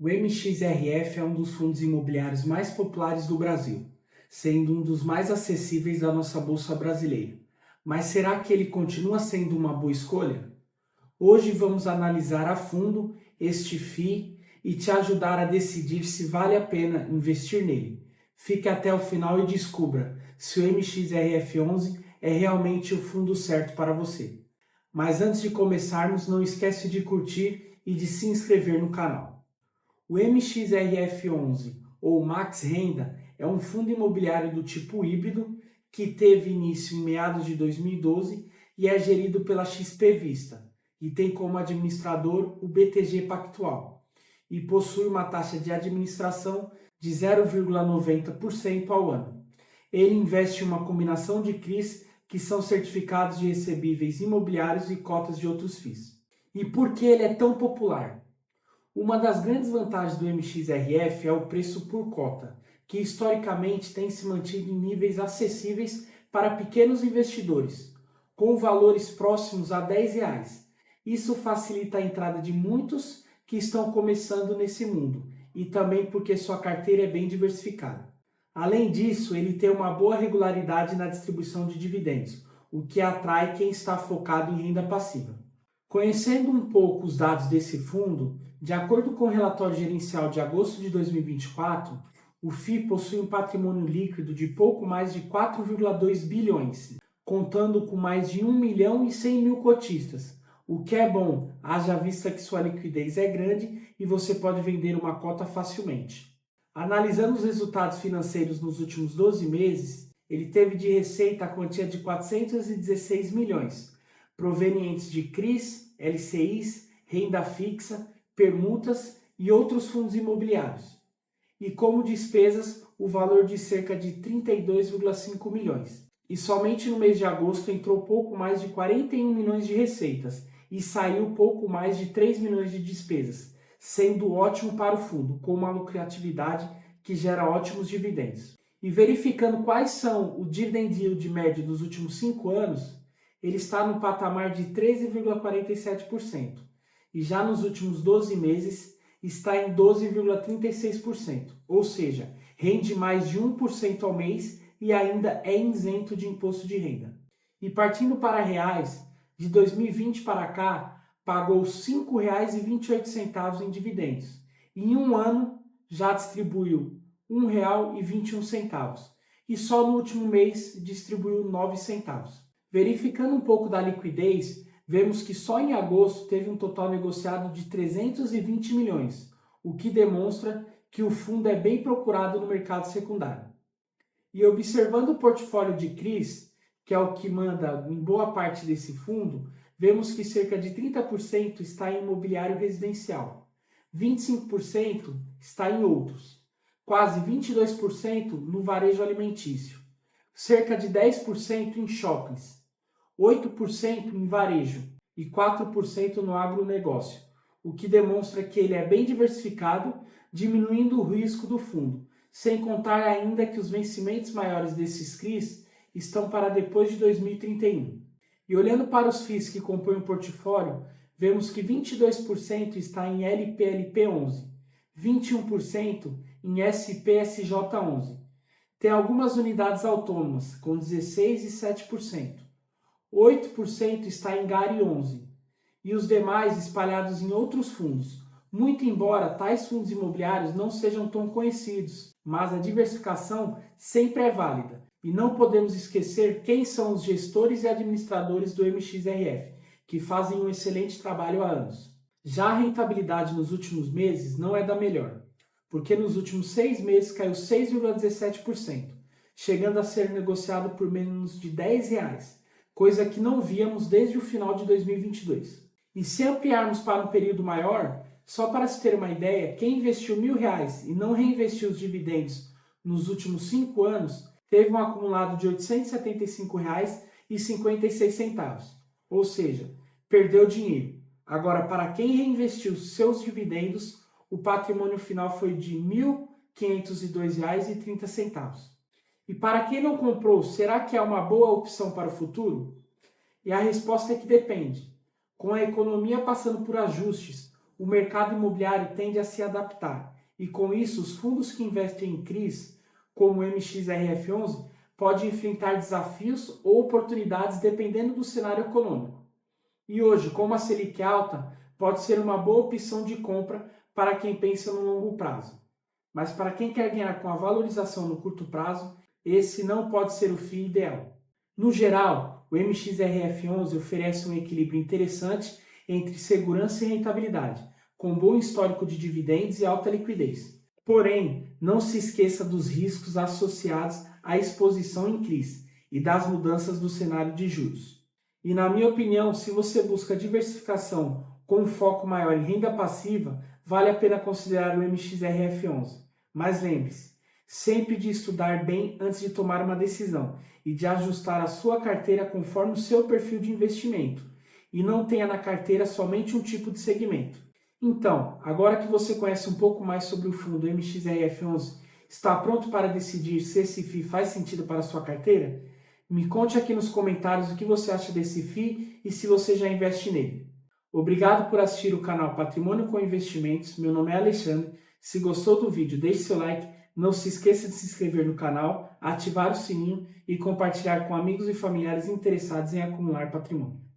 O MXRF é um dos fundos imobiliários mais populares do Brasil, sendo um dos mais acessíveis da nossa bolsa brasileira. Mas será que ele continua sendo uma boa escolha? Hoje vamos analisar a fundo este FII e te ajudar a decidir se vale a pena investir nele. Fique até o final e descubra se o MXRF11 é realmente o fundo certo para você. Mas antes de começarmos, não esquece de curtir e de se inscrever no canal. O MXRF11, ou Max Renda, é um fundo imobiliário do tipo híbrido que teve início em meados de 2012 e é gerido pela XP Vista e tem como administrador o BTG Pactual e possui uma taxa de administração de 0,90% ao ano. Ele investe em uma combinação de CRIs que são certificados de recebíveis imobiliários e cotas de outros FIIs. E por que ele é tão popular? Uma das grandes vantagens do MXRF é o preço por cota, que historicamente tem se mantido em níveis acessíveis para pequenos investidores, com valores próximos a R$ 10. Isso facilita a entrada de muitos que estão começando nesse mundo e também porque sua carteira é bem diversificada. Além disso, ele tem uma boa regularidade na distribuição de dividendos, o que atrai quem está focado em renda passiva. Conhecendo um pouco os dados desse fundo, de acordo com o relatório gerencial de agosto de 2024, o FII possui um patrimônio líquido de pouco mais de 4,2 bilhões, contando com mais de 1 milhão e 100 mil cotistas, o que é bom, haja vista que sua liquidez é grande e você pode vender uma cota facilmente. Analisando os resultados financeiros nos últimos 12 meses, ele teve de receita a quantia de 416 milhões, provenientes de CRIs, LCIs, renda fixa, permutas e outros fundos imobiliários. E como despesas, o valor de cerca de 32,5 milhões. E somente no mês de agosto entrou pouco mais de 41 milhões de receitas e saiu pouco mais de 3 milhões de despesas, sendo ótimo para o fundo, com uma lucratividade que gera ótimos dividendos. E verificando quais são o dividend yield médio dos últimos 5 anos, ele está no patamar de 13,47%. E já nos últimos 12 meses está em 12,36%, ou seja, rende mais de 1% ao mês e ainda é isento de imposto de renda. E partindo para reais, de 2020 para cá, pagou R$ 5,28 em dividendos. E em um ano já distribuiu R$ 1,21 e só no último mês distribuiu 9 centavos. Verificando um pouco da liquidez, vemos que só em agosto teve um total negociado de 320 milhões, o que demonstra que o fundo é bem procurado no mercado secundário. E observando o portfólio de CRIs, que é o que manda em boa parte desse fundo, vemos que cerca de 30% está em imobiliário residencial, 25% está em outros, quase 22% no varejo alimentício, cerca de 10% em shoppings, 8% em varejo e 4% no agronegócio, o que demonstra que ele é bem diversificado, diminuindo o risco do fundo, sem contar ainda que os vencimentos maiores desses CRIs estão para depois de 2031. E olhando para os FIIs que compõem o portfólio, vemos que 22% está em LPLP11, 21% em SPSJ11. Tem algumas unidades autônomas, com 16% e 7%. 8% está em GARI 11 e os demais espalhados em outros fundos, muito embora tais fundos imobiliários não sejam tão conhecidos, mas a diversificação sempre é válida. E não podemos esquecer quem são os gestores e administradores do MXRF, que fazem um excelente trabalho há anos. Já a rentabilidade nos últimos meses não é da melhor, porque nos últimos 6 meses caiu 6,17%, chegando a ser negociado por menos de R$ 10, coisa que não víamos desde o final de 2022. E se ampliarmos para um período maior, só para se ter uma ideia, quem investiu R$ 1.000 e não reinvestiu os dividendos nos últimos 5 anos, teve um acumulado de R$ 875,56, ou seja, perdeu dinheiro. Agora, para quem reinvestiu seus dividendos, o patrimônio final foi de R$ 1.502,30. E para quem não comprou, será que é uma boa opção para o futuro? E a resposta é que depende. Com a economia passando por ajustes, o mercado imobiliário tende a se adaptar e, com isso, os fundos que investem em CRIs, como o MXRF11, podem enfrentar desafios ou oportunidades dependendo do cenário econômico. E hoje, como a Selic é alta, pode ser uma boa opção de compra para quem pensa no longo prazo. Mas para quem quer ganhar com a valorização no curto prazo, esse não pode ser o FII ideal. No geral, o MXRF11 oferece um equilíbrio interessante entre segurança e rentabilidade, com bom histórico de dividendos e alta liquidez. Porém, não se esqueça dos riscos associados à exposição em CRIs e das mudanças do cenário de juros. E na minha opinião, se você busca diversificação com um foco maior em renda passiva, vale a pena considerar o MXRF11. Mas lembre-se, sempre de estudar bem antes de tomar uma decisão e de ajustar a sua carteira conforme o seu perfil de investimento, e não tenha na carteira somente um tipo de segmento. Então, agora que você conhece um pouco mais sobre o fundo MXRF11, está pronto para decidir se esse FII faz sentido para a sua carteira? Me conte aqui nos comentários o que você acha desse FII e se você já investe nele. Obrigado por assistir o canal Patrimônio com Investimentos, meu nome é Alexandre. Se gostou do vídeo, deixe seu like, não se esqueça de se inscrever no canal, ativar o sininho e compartilhar com amigos e familiares interessados em acumular patrimônio.